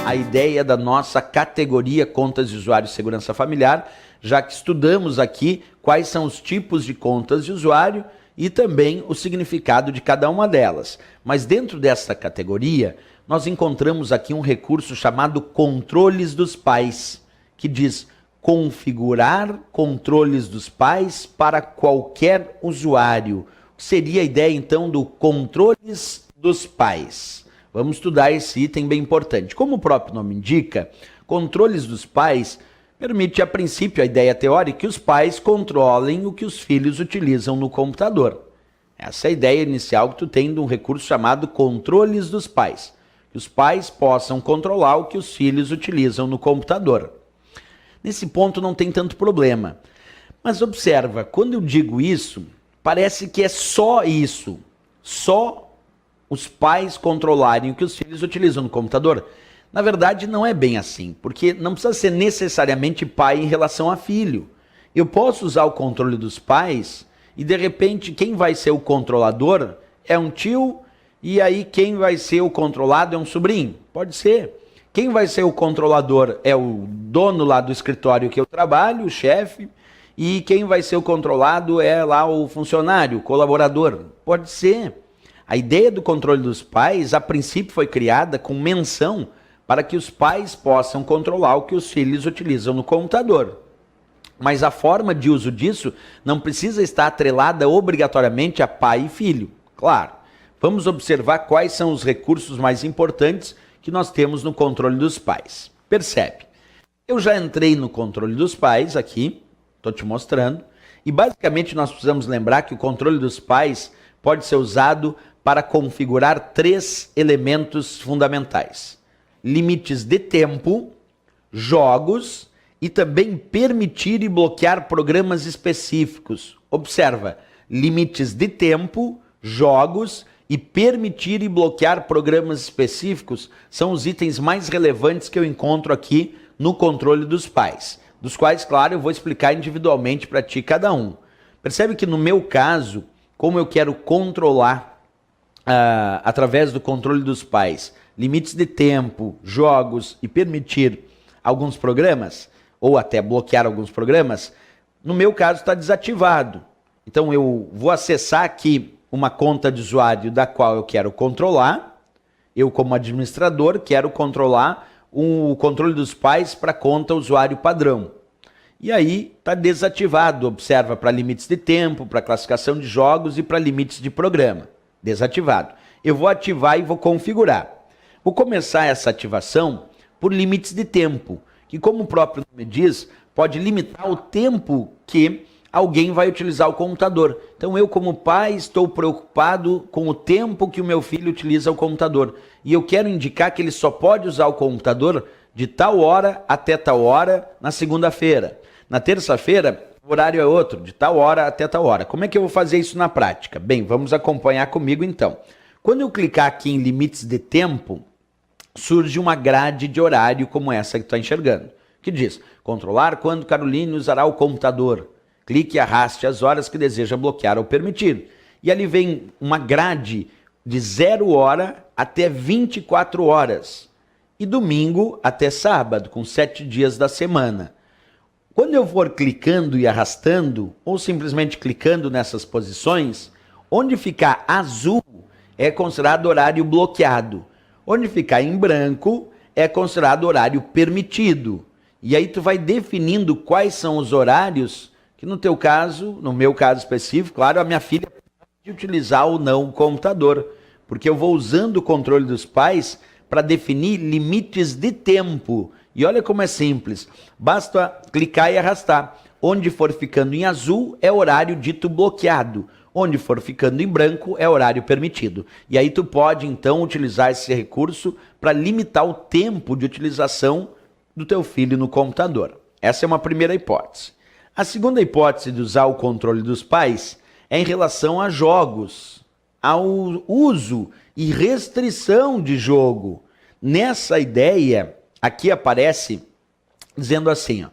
a ideia da nossa categoria contas de usuário e segurança familiar, já que estudamos aqui quais são os tipos de contas de usuário e também o significado de cada uma delas. Mas dentro dessa categoria, nós encontramos aqui um recurso chamado controles dos pais, que diz configurar controles dos pais para qualquer usuário. Seria a ideia então do controles dos pais. Vamos estudar esse item bem importante. Como o próprio nome indica, controles dos pais permite, a princípio, a ideia teórica que os pais controlem o que os filhos utilizam no computador. Essa é a ideia inicial que tu tem de um recurso chamado controles dos pais. Que os pais possam controlar o que os filhos utilizam no computador. Nesse ponto não tem tanto problema. Mas observa, quando eu digo isso, parece que é só isso. Só os pais controlarem o que os filhos utilizam no computador. Na verdade, não é bem assim, porque não precisa ser necessariamente pai em relação a filho. Eu posso usar o controle dos pais e, de repente, quem vai ser o controlador é um tio e aí quem vai ser o controlado é um sobrinho. Pode ser. Quem vai ser o controlador é o dono lá do escritório que eu trabalho, o chefe, e quem vai ser o controlado é lá o funcionário, o colaborador. Pode ser. A ideia do controle dos pais, a princípio, foi criada com menção para que os pais possam controlar o que os filhos utilizam no computador. Mas a forma de uso disso não precisa estar atrelada obrigatoriamente a pai e filho. Claro, vamos observar quais são os recursos mais importantes que nós temos no controle dos pais. Percebe? Eu já entrei no controle dos pais aqui, estou te mostrando, e basicamente nós precisamos lembrar que o controle dos pais pode ser usado para configurar 3 elementos fundamentais: limites de tempo, jogos e também permitir e bloquear programas específicos. Observa, limites de tempo, jogos e permitir e bloquear programas específicos são os itens mais relevantes que eu encontro aqui no controle dos pais, dos quais, claro, eu vou explicar individualmente para ti cada um. Percebe que no meu caso, como eu quero controlar através do controle dos pais, limites de tempo, jogos e permitir alguns programas, ou até bloquear alguns programas, no meu caso está desativado. Então eu vou acessar aqui uma conta de usuário da qual eu quero controlar, eu como administrador quero controlar o controle dos pais para a conta usuário padrão. E aí está desativado, observa, para limites de tempo, para classificação de jogos e para limites de programa. Desativado. Eu vou ativar e vou configurar. Vou começar essa ativação por limites de tempo, que, como o próprio nome diz, pode limitar o tempo que alguém vai utilizar o computador. Então eu, como pai, estou preocupado com o tempo que o meu filho utiliza o computador. E eu quero indicar que ele só pode usar o computador de tal hora até tal hora na segunda-feira. Na terça-feira, o horário é outro, de tal hora até tal hora. Como é que eu vou fazer isso na prática? Bem, vamos acompanhar comigo então. Quando eu clicar aqui em limites de tempo, surge uma grade de horário como essa que tu está enxergando, que diz: controlar quando Caroline usará o computador. Clique e arraste as horas que deseja bloquear ou permitir. E ali vem uma grade de 0 hora até 24 horas. E domingo até sábado, com 7 dias da semana. Quando eu for clicando e arrastando, ou simplesmente clicando nessas posições, onde ficar azul é considerado horário bloqueado. Onde ficar em branco é considerado horário permitido. E aí tu vai definindo quais são os horários que no teu caso, no meu caso específico, claro, a minha filha pode utilizar ou não o computador, porque eu vou usando o controle dos pais para definir limites de tempo. E olha como é simples, basta clicar e arrastar. Onde for ficando em azul é horário dito bloqueado, onde for ficando em branco é horário permitido. E aí tu pode então utilizar esse recurso para limitar o tempo de utilização do teu filho no computador. Essa é uma primeira hipótese. A segunda hipótese de usar o controle dos pais é em relação a jogos, ao uso e restrição de jogo. Nessa ideia, aqui aparece dizendo assim, ó,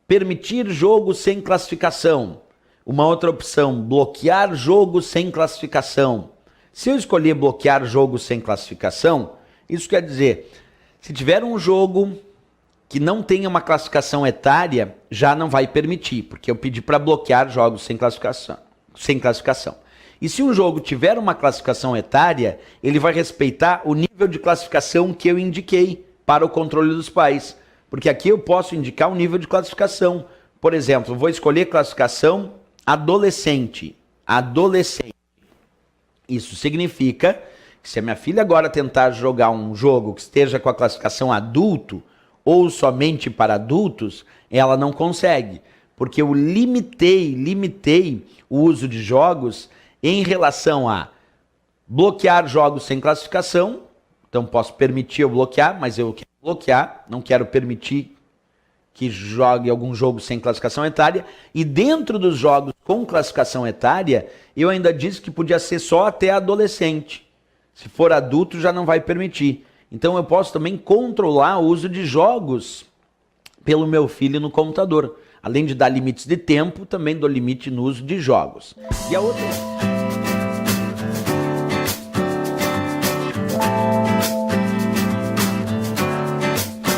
permitir jogo sem classificação. Uma outra opção, bloquear jogo sem classificação. Se eu escolher bloquear jogo sem classificação, isso quer dizer, Se tiver um jogo que não tenha uma classificação etária, já não vai permitir, porque eu pedi para bloquear jogos sem classificação. E se um jogo tiver uma classificação etária, ele vai respeitar o nível de classificação que eu indiquei para o controle dos pais. Porque aqui eu posso indicar um nível de classificação. Por exemplo, vou escolher classificação adolescente. Adolescente. Isso significa que se a minha filha agora tentar jogar um jogo que esteja com a classificação adulto, ou somente para adultos, ela não consegue. Porque eu limitei o uso de jogos em relação a bloquear jogos sem classificação. Então posso permitir eu bloquear, mas eu quero bloquear, não quero permitir que jogue algum jogo sem classificação etária. E dentro dos jogos com classificação etária, eu ainda disse que podia ser só até adolescente. Se for adulto, já não vai permitir. Então eu posso também controlar o uso de jogos pelo meu filho no computador. Além de dar limites de tempo, também dou limite no uso de jogos. E a outra...